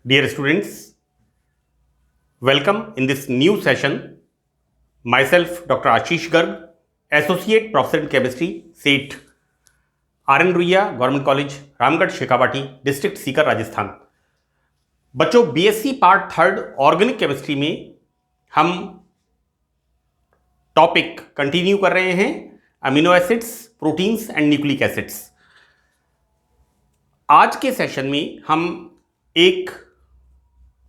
Dear students, welcome in this new session. Myself, Dr. Ashish Garg, Associate Professor in Chemistry, SET, RN Ruia government college, Ramgarh, Shekhawati, district Sikar, Rajasthan. बच्चों, BSc part third organic chemistry में हम topic continue कर रहे हैं amino acids, proteins and nucleic acids. आज के session में हम एक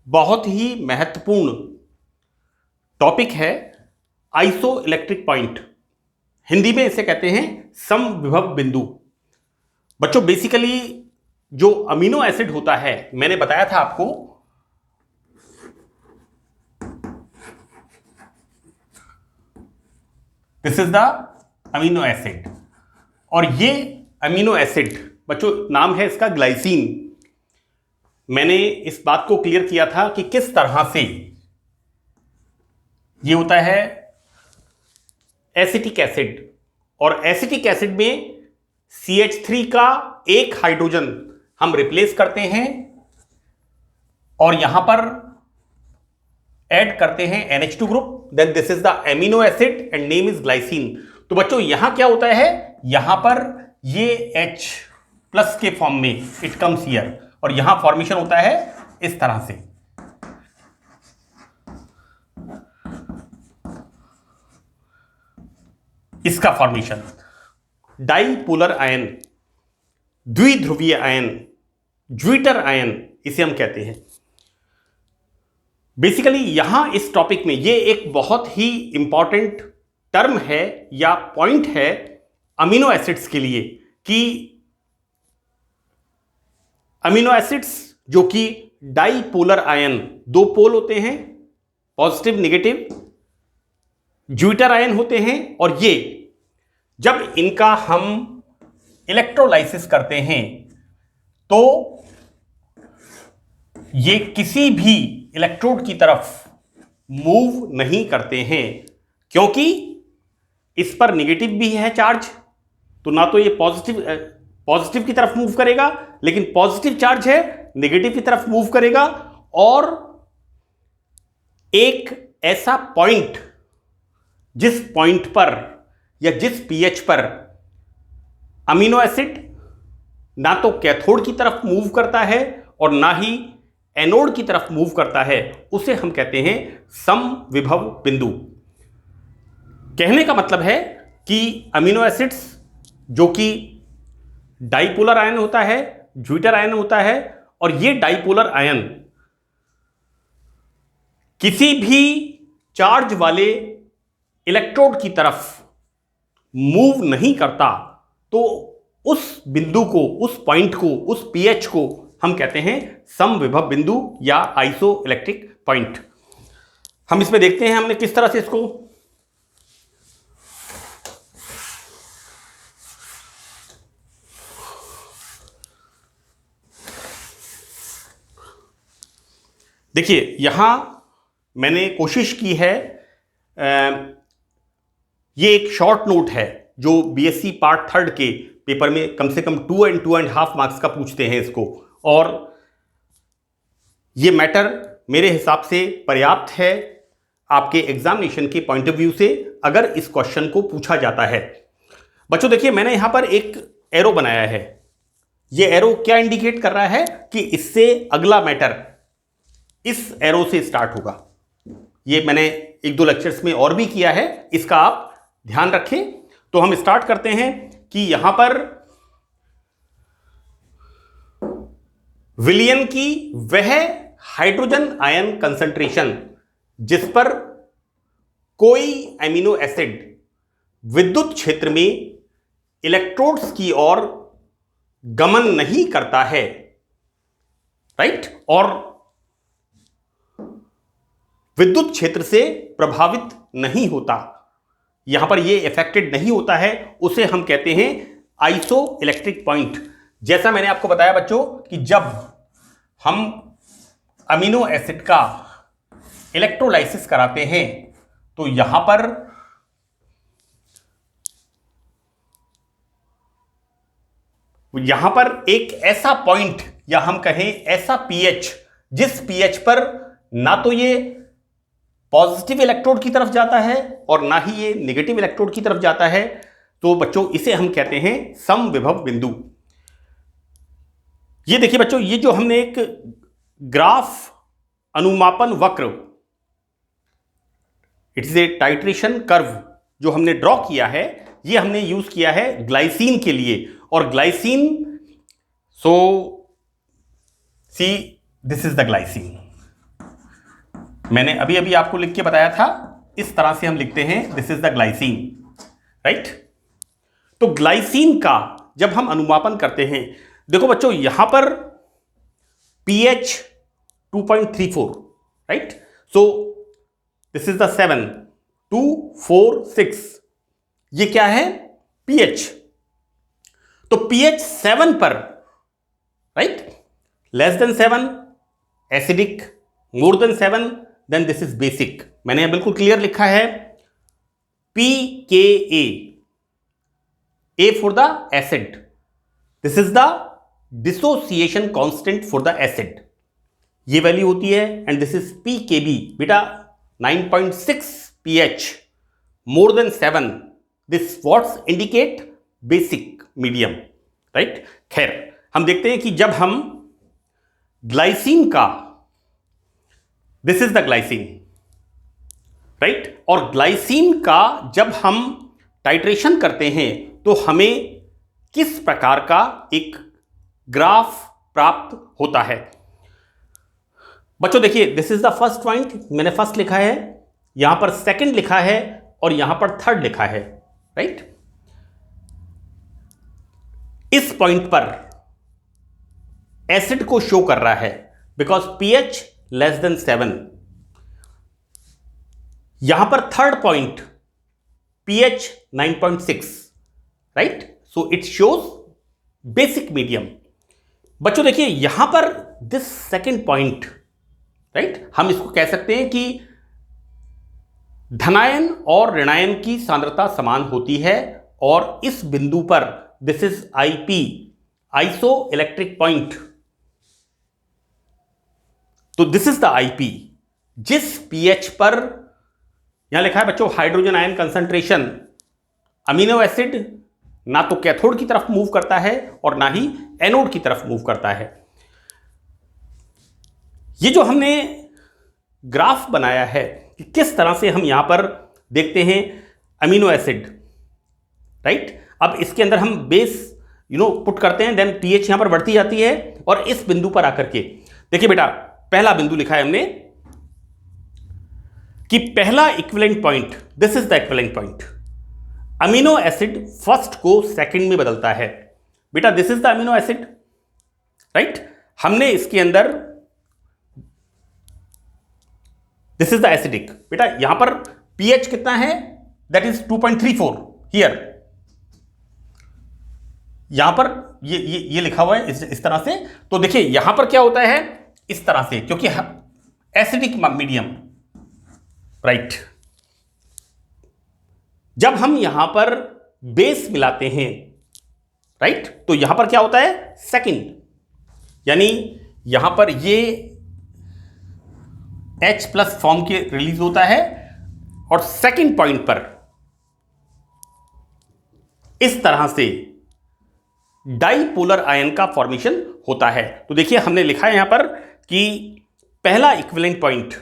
बहुत ही महत्वपूर्ण टॉपिक है आइसो इलेक्ट्रिक पॉइंट। हिंदी में इसे कहते हैं समविभव बिंदु। बच्चों, बेसिकली जो अमीनो एसिड होता है, मैंने बताया था आपको, this is the amino acid. और ये अमीनो एसिड बच्चों नाम है इसका ग्लाइसिन। मैंने इस बात को क्लियर किया था कि किस तरह से ये होता है एसिटिक एसिड, और एसिटिक एसिड में CH3 का एक हाइड्रोजन हम रिप्लेस करते हैं और यहां पर ऐड करते हैं NH2 group, then this is the amino acid and name is glycine. तो बच्चों यहां क्या होता है, यहां पर ये H प्लस के फॉर्म में इट कम्स हियर, और यहां फॉर्मेशन होता है इस तरह से। इसका फॉर्मेशन डाइपोलर आयन, द्विध्रुवीय आयन, ज्विटर आयन इसे हम कहते हैं। बेसिकली यहां इस टॉपिक में ये एक बहुत ही इंपॉर्टेंट टर्म है या पॉइंट है अमीनो एसिड्स के लिए कि अमीनो एसिड्स जो कि डाइपोलर आयन, दो पोल होते हैं, पॉजिटिव नेगेटिव, ज्विटर आयन होते हैं, और ये जब इनका हम इलेक्ट्रोलाइसिस करते हैं तो ये किसी भी इलेक्ट्रोड की तरफ मूव नहीं करते हैं, क्योंकि इस पर नेगेटिव भी है चार्ज, तो ना तो ये पॉजिटिव की तरफ मूव करेगा, लेकिन पॉजिटिव चार्ज है नेगेटिव की तरफ मूव करेगा। और एक ऐसा पॉइंट जिस पॉइंट पर या जिस पीएच पर अमीनो एसिड ना तो कैथोड की तरफ मूव करता है और ना ही एनोड की तरफ मूव करता है, उसे हम कहते हैं समविभव बिंदु। कहने का मतलब है कि अमीनो एसिड्स जो कि डाइपोलर आयन होता है, ज्विटर आयन होता है, और ये डाइपोलर आयन किसी भी चार्ज वाले इलेक्ट्रोड की तरफ मूव नहीं करता, तो उस बिंदु को, उस पॉइंट को, उस पीएच को हम कहते हैं समविभव बिंदु या आइसो इलेक्ट्रिक पॉइंट। हम इसमें देखते हैं हमने किस तरह से इसको देखिए, यहां मैंने कोशिश की है, ये एक शॉर्ट नोट है जो बीएससी पार्ट थर्ड के पेपर में कम से कम 2 and 2.5 मार्क्स का पूछते हैं इसको, और ये मैटर मेरे हिसाब से पर्याप्त है आपके एग्जामिनेशन के पॉइंट ऑफ व्यू से अगर इस क्वेश्चन को पूछा जाता है। बच्चों देखिए, मैंने यहां पर एक एरो बनाया है। ये एरो क्या इंडिकेट कर रहा है कि इससे अगला मैटर इस एरो से स्टार्ट होगा। ये मैंने 1-2 लेक्चर्स में और भी किया है, इसका आप ध्यान रखें। तो हम स्टार्ट करते हैं कि यहां पर विलयन की वह हाइड्रोजन आयन कंसंट्रेशन जिस पर कोई अमीनो एसिड विद्युत क्षेत्र में इलेक्ट्रोड्स की ओर गमन नहीं करता है, राइट, और विद्युत क्षेत्र से प्रभावित नहीं होता, यहां पर ये इफेक्टेड नहीं होता है, उसे हम कहते हैं आइसो इलेक्ट्रिक पॉइंट। जैसा मैंने आपको बताया बच्चों कि जब हम अमीनो एसिड का इलेक्ट्रोलाइसिस कराते हैं तो यहां पर एक ऐसा पॉइंट या हम कहें ऐसा पीएच जिस पीएच पर ना तो ये पॉजिटिव इलेक्ट्रोड की तरफ जाता है और ना ही ये नेगेटिव इलेक्ट्रोड की तरफ जाता है, तो बच्चों इसे हम कहते हैं समविभव बिंदु। ये देखिए बच्चों, ये जो हमने एक ग्राफ अनुमापन वक्र, it is a titration curve जो हमने ड्रॉ किया है, ये हमने यूज किया है ग्लाइसिन के लिए। और glycine, so C this is the glycine. मैंने अभी अभी आपको लिख के बताया था, इस तरह से हम लिखते हैं this is the glycine, right. तो ग्लाइसिन का जब हम अनुमापन करते हैं, देखो बच्चों यहां पर pH 2.34, right. So this is the 7, 2, 4, 6, ये क्या है pH। तो pH 7 पर, right, less than 7 acidic, more than 7 then this is basic. मैंने यहां बिल्कुल क्लियर लिखा है pKa, A for the acid, this is the dissociation constant for the acid, ये वैल्यू होती है। एंड दिस इज pKb, बेटा 9.6 pH, more than 7, this what's indicate basic medium, right. खैर, हम देखते हैं कि जब हम ग्लाइसिन का, this is the glycine, right, और ग्लाइसिन का जब हम टाइट्रेशन करते हैं तो हमें किस प्रकार का एक ग्राफ प्राप्त होता है। बच्चों देखिए, this is the first point, मैंने फर्स्ट लिखा है, यहां पर सेकंड लिखा है और यहां पर थर्ड लिखा है, राइट। इस पॉइंट पर एसिड को शो कर रहा है बिकॉज pH लेस देन 7। यहां पर third point pH 9.6, right. So it shows basic medium. बच्चों देखिए यहां पर दिस सेकेंड पॉइंट, राइट, हम इसको कह सकते हैं कि धनायन और ऋणायन की सांद्रता समान होती है, और इस बिंदु पर this is IP, iso electric point. तो दिस इज द IP, जिस pH पर, यहां लिखा है बच्चों hydrogen ion concentration, amino acid ना तो कैथोड की तरफ मूव करता है और ना ही एनोड की तरफ मूव करता है। ये जो हमने ग्राफ बनाया है कि किस तरह से हम यहां पर देखते हैं अमीनो एसिड, राइट। अब इसके अंदर हम बेस पुट करते हैं, देन pH यहां पर बढ़ती जाती है, और इस बिंदु पर आकर के देखिए बेटा, पहला बिंदु लिखा है हमने कि पहला equivalent point, this is the equivalent point. Amino acid first को सेकंड में बदलता है, बेटा this is the amino acid, right. हमने इसके अंदर, दिस इज द एसिडिक, बेटा यहां पर pH कितना है, दैट इज 2.34 हियर। यहां पर ये लिखा हुआ है इस तरह से। तो देखिए यहां पर क्या होता है, इस तरह से, क्योंकि एसिडिक मीडियम, राइट। जब हम यहां पर बेस मिलाते हैं, राइट, तो यहां पर क्या होता है सेकंड, यानी यहां पर ये H+ फॉर्म के रिलीज होता है, और सेकंड पॉइंट पर इस तरह से डाइपोलर आयन का फॉर्मेशन होता है। तो देखिए हमने लिखा है यहां पर कि पहला equivalent point,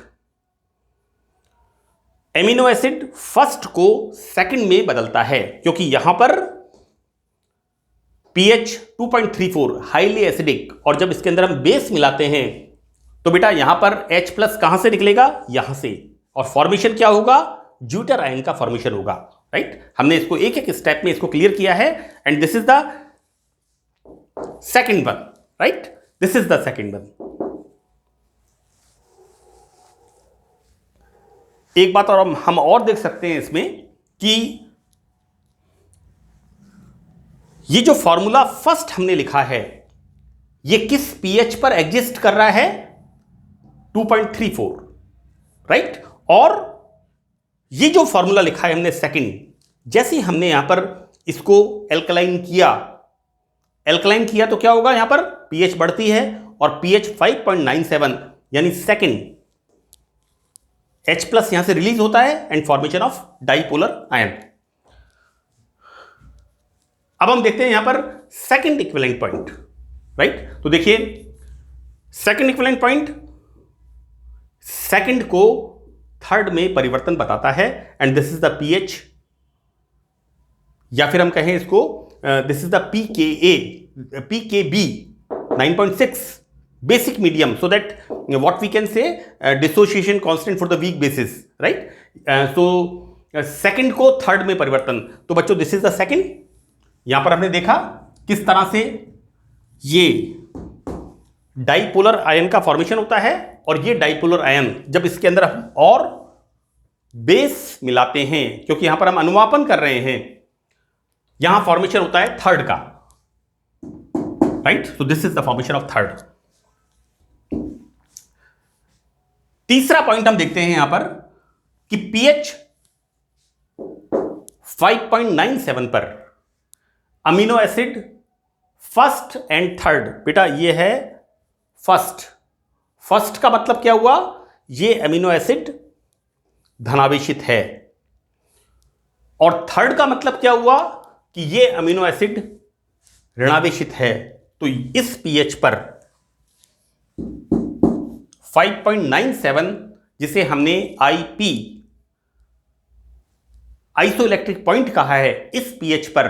amino acid first को सेकंड में बदलता है, क्योंकि यहां पर pH 2.34 हाईली एसिडिक, और जब इसके अंदर हम बेस मिलाते हैं तो बेटा यहां पर H+ कहां से निकलेगा, यहां से, और फॉर्मेशन क्या होगा, ज्यूटर आयन का फॉर्मेशन होगा, राइट। हमने इसको एक एक स्टेप में इसको क्लियर किया है, and this is the second one, right, this is the second one. एक बात और हम और देख सकते हैं इसमें कि ये जो फॉर्मूला फर्स्ट हमने लिखा है, ये किस pH पर एग्जिस्ट कर रहा है, 2.34, राइट। और ये जो फॉर्मूला लिखा है हमने सेकंड, जैसे हमने यहां पर इसको एल्कलाइन किया तो क्या होगा, यहां पर pH बढ़ती है, और pH 5.97 यानी सेकंड H+ यहां से रिलीज होता है and formation of dipolar ion. अब हम देखते हैं यहां पर सेकंड इक्विवेलेंट पॉइंट, राइट। तो देखिए सेकंड इक्विवेलेंट पॉइंट सेकंड को थर्ड में परिवर्तन बताता है and this is the pH, या फिर हम कहें इसको this is the pKb 9.6 basic medium, so that what we can say dissociation constant for the weak bases, right. So second को थर्ड में परिवर्तन, तो बच्चों दिस इज द सेकंड। यहां पर हमने देखा किस तरह से ये डाइपोलर आयन का फॉर्मेशन होता है, और ये डाइपोलर आयन जब इसके अंदर हम और बेस मिलाते हैं, क्योंकि यहां पर हम अनुवापन कर रहे हैं, यहां फॉर्मेशन होता है थर्ड का, right. So this is the formation of third. तीसरा पॉइंट हम देखते हैं यहां पर कि pH 5.97 पर amino acid first and third, बेटा ये है फर्स्ट। फर्स्ट का मतलब क्या हुआ, ये अमीनो एसिड धनावेशित है, और थर्ड का मतलब क्या हुआ कि ये अमीनो एसिड ऋणावेशित है। तो इस pH पर 5.97, जिसे हमने IP आइसोइलेक्ट्रिक पॉइंट कहा है, इस pH पर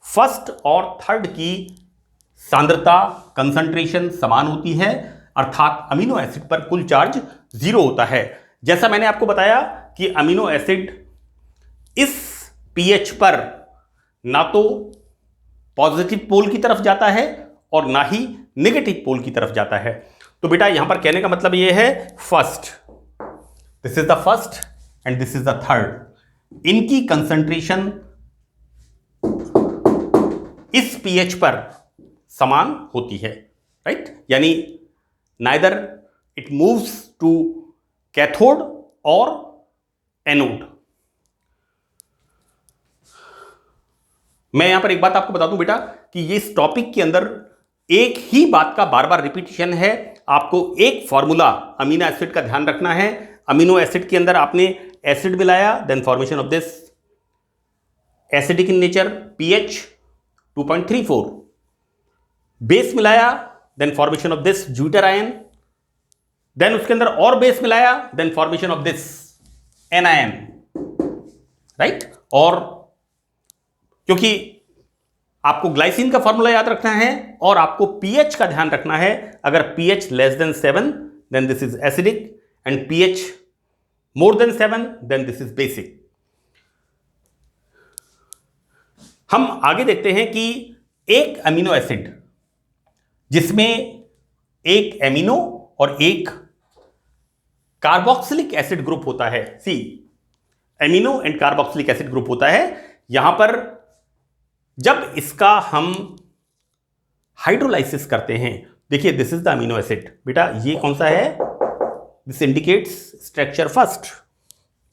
फर्स्ट और थर्ड की सांद्रता कंसंट्रेशन समान होती है, अर्थात अमीनो एसिड पर कुल चार्ज 0 होता है। जैसा मैंने आपको बताया कि अमीनो एसिड इस pH पर ना तो पॉजिटिव पोल की तरफ जाता है और ना ही नेगेटिव पोल की तरफ जाता है। तो बेटा यहां पर कहने का मतलब यह है first, this is the first and this is the third, इनकी कंसंट्रेशन इस pH पर समान होती है, राइट। यानी neither it moves to cathode और एनोड। मैं यहां पर एक बात आपको बता दूं बेटा कि ये इस टॉपिक के अंदर एक ही बात का बार बार रिपीटिशन है। आपको एक फॉर्मूला अमीनो एसिड का ध्यान रखना है। अमीनो एसिड के अंदर आपने एसिड मिलाया, then formation of this acidic in nature pH 2.34, base मिलाया, then formation of this zwitter ion, then उसके अंदर और बेस मिलाया, then formation of this NiN, right. और क्योंकि आपको ग्लाइसिन का फॉर्मूला याद रखना है और आपको pH का ध्यान रखना है, अगर pH less than 7 then this is acidic and pH more than 7 then this is basic. हम आगे देखते हैं कि एक अमीनो एसिड जिसमें एक एमिनो और एक कार्बोक्सिलिक एसिड ग्रुप होता है, see amino and carboxylic acid group होता है, यहां पर जब इसका हम हाइड्रोलाइसिस करते हैं, देखिए this is the amino acid, बेटा ये कौन सा है, दिस इंडिकेट्स स्ट्रक्चर फर्स्ट,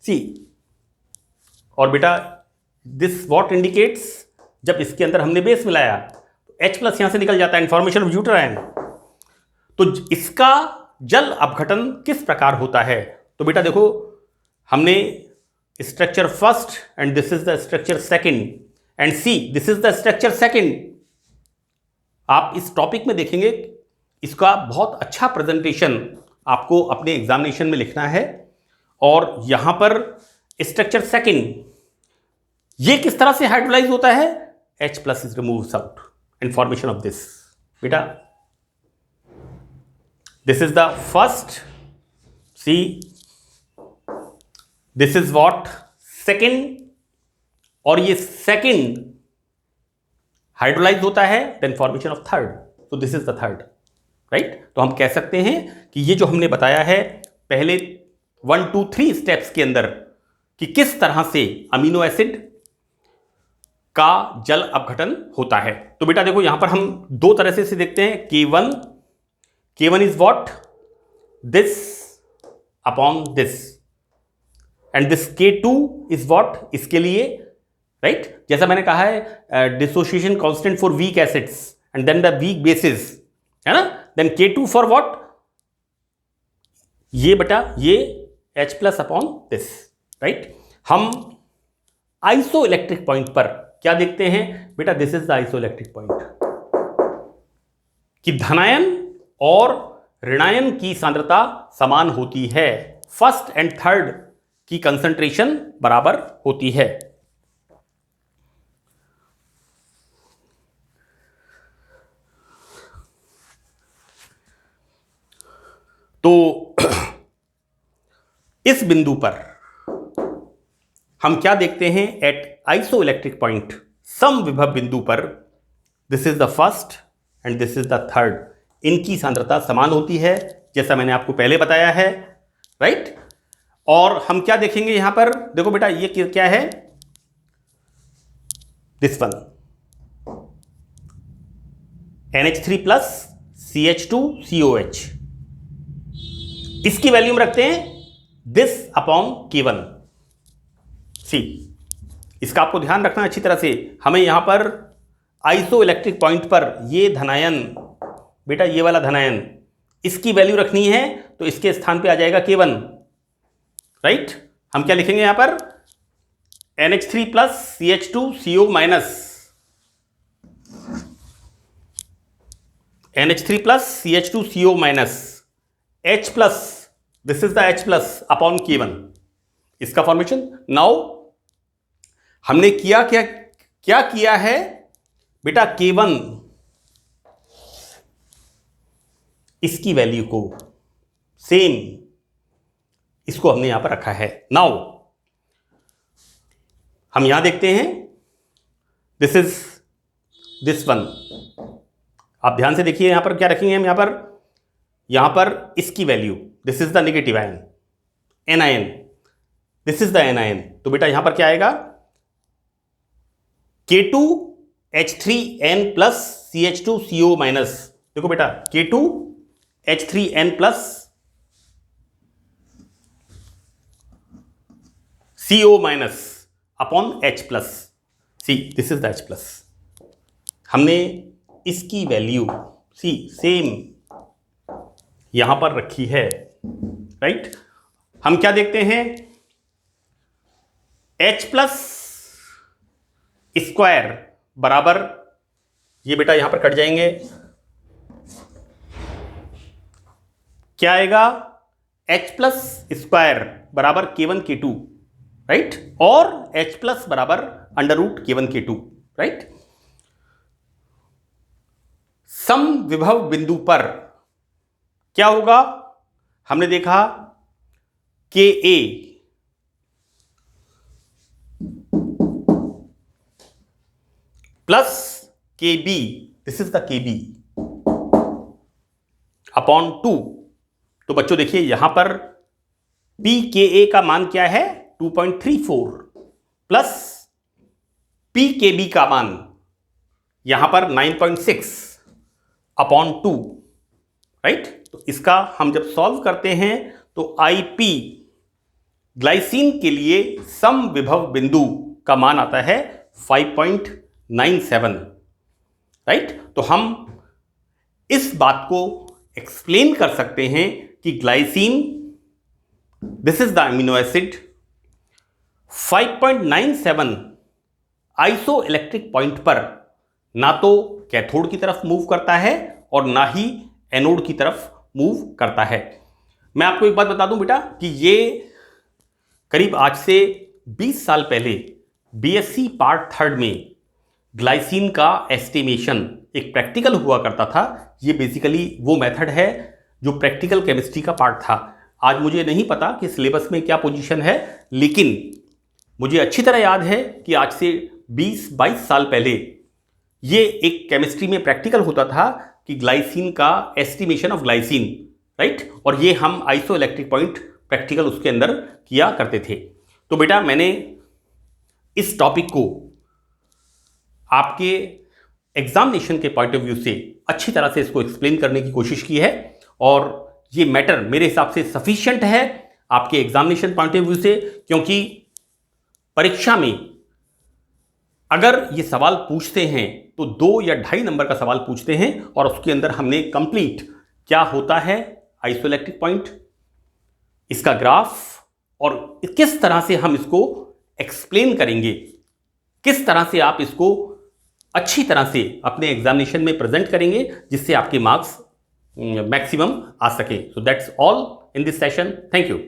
सी, और बेटा दिस व्हाट इंडिकेट्स, जब इसके अंदर हमने बेस मिलाया तो H+ यहां से निकल जाता है, इन्फॉर्मेशन ऑफ ज्यूटर आयन। तो इसका जल अपघटन किस प्रकार होता है, तो बेटा देखो हमने structure first and this is the structure second and C this is the structure second. आप इस टॉपिक में देखेंगे इसका बहुत अच्छा प्रेजेंटेशन आपको अपने एग्जामिनेशन में लिखना है, और यहां पर स्ट्रक्चर सेकंड ये किस तरह से हाइड्रोलाइज होता है, H+ is removes out and formation of this, बेटा this is the first, see this is what second, और ये सेकंड हाइड्रोलाइज होता है देन फॉर्मेशन ऑफ थर्ड, तो this is the third, right. तो हम कह सकते हैं कि ये जो हमने बताया है पहले 1 2 3 स्टेप्स के अंदर कि किस तरह से अमीनो एसिड का जल अपघटन होता है। तो बेटा देखो यहां पर हम दो तरह से देखते हैं, K1 is what, this upon this, and this K2 is what, इसके लिए, राइट। जैसा मैंने कहा है dissociation constant for weak acids and then the weak bases, है ना, देन K2 फॉर व्हाट, ये बटा ये H plus upon this, right. हम आइसो इलेक्ट्रिक पॉइंट पर क्या देखते हैं बेटा, this is the iso electric point, कि धनायन और ऋणायन की सांद्रता समान होती है, फर्स्ट एंड थर्ड की कंसंट्रेशन बराबर होती है। तो इस बिंदु पर हम क्या देखते हैं, एट आइसो इलेक्ट्रिक पॉइंट, सम विभव बिंदु पर, this is the first and this is the third, इनकी सांद्रता समान होती है, जैसा मैंने आपको पहले बताया है, राइट। और हम क्या देखेंगे यहां पर, देखो बेटा ये क्या है, this one NH3 plus CH2COH, इसकी वैल्यू में रखते हैं दिस अपॉन K1। सी, इसका आपको ध्यान रखना अच्छी तरह से, हमें यहां पर आइसो इलेक्ट्रिक पॉइंट पर ये धनायन, बेटा ये वाला धनायन, इसकी वैल्यू रखनी है, तो इसके स्थान पे आ जाएगा K1, राइट। हम क्या लिखेंगे यहां पर, NH3 plus CH2CO minus, NH3 plus CH2CO minus H plus, this is the H plus upon K1, इसका फॉर्मेशन। नाउ हमने क्या किया है बेटा, K1 इसकी वैल्यू को सेम, इसको हमने यहां पर रखा है। नाउ हम यहां देखते हैं, दिस इज दिस वन, आप ध्यान से देखिए यहां पर क्या रखेंगे हम, यहां पर इसकी value, this is the negative ion, anion, this is the anion, तो बेटा यहां पर क्या आएगा, K2H3N प्लस CH2CO माइनस, देखो बेटा K2H3N plus CO minus upon H plus, C this is the H plus, हमने इसकी वैल्यू सी सेम यहां पर रखी है, राइट। हम क्या देखते हैं, H प्लस स्क्वायर बराबर, ये बेटा यहां पर कट जाएंगे, क्या आएगा, H प्लस स्क्वायर बराबर K1 K2, राइट, और H प्लस बराबर under root K1 K2, right. सम विभव बिंदु पर क्या होगा, हमने देखा KA plus KB, this is the KB upon 2, तो बच्चों देखिए यहां पर PKA का मान क्या है, 2.34 प्लस PKB का मान यहां पर 9.6 अपॉन 2, राइट। तो इसका हम जब सॉल्व करते हैं तो IP ग्लाइसिन के लिए सम विभव बिंदु का मान आता है 5.97, राइट। तो हम इस बात को एक्सप्लेन कर सकते हैं कि glycine, this is the amino acid, 5.97 iso electric point पर ना तो कैथोड की तरफ मूव करता है और ना ही एनोड की तरफ मूव करता है। मैं आपको एक बात बता दूं बेटा कि ये करीब आज से 20 साल पहले बीएससी पार्ट थर्ड में ग्लाइसिन का एस्टिमेशन एक प्रैक्टिकल हुआ करता था। ये बेसिकली वो मेथड है जो प्रैक्टिकल केमिस्ट्री का पार्ट था। आज मुझे नहीं पता कि सिलेबस में क्या पोजीशन है, लेकिन मुझे अच्छी तरह याद है कि आज से 20-22 साल पहले ये एक केमिस्ट्री में प्रैक्टिकल होता था कि ग्लाइसिन का एस्टिमेशन ऑफ ग्लाइसिन, राइट, और ये हम आइसो इलेक्ट्रिक पॉइंट प्रैक्टिकल उसके अंदर किया करते थे। तो बेटा मैंने इस टॉपिक को आपके एग्जामिनेशन के पॉइंट ऑफ व्यू से अच्छी तरह से इसको एक्सप्लेन करने की कोशिश की है, और ये मैटर मेरे हिसाब से सफिशिएंट है आपके एग्जामिनेशन पॉइंट ऑफ व्यू से, क्योंकि परीक्षा में अगर ये सवाल पूछते हैं तो 2 या 2.5 नंबर का सवाल पूछते हैं और उसके अंदर हमने कंप्लीट क्या होता है आइसोइलेक्ट्रिक पॉइंट, इसका ग्राफ और किस तरह से हम इसको एक्सप्लेन करेंगे, किस तरह से आप इसको अच्छी तरह से अपने एग्जामिनेशन में प्रेजेंट करेंगे जिससे आपके मार्क्स मैक्सिमम आ सके. So that's all in this session. Thank you.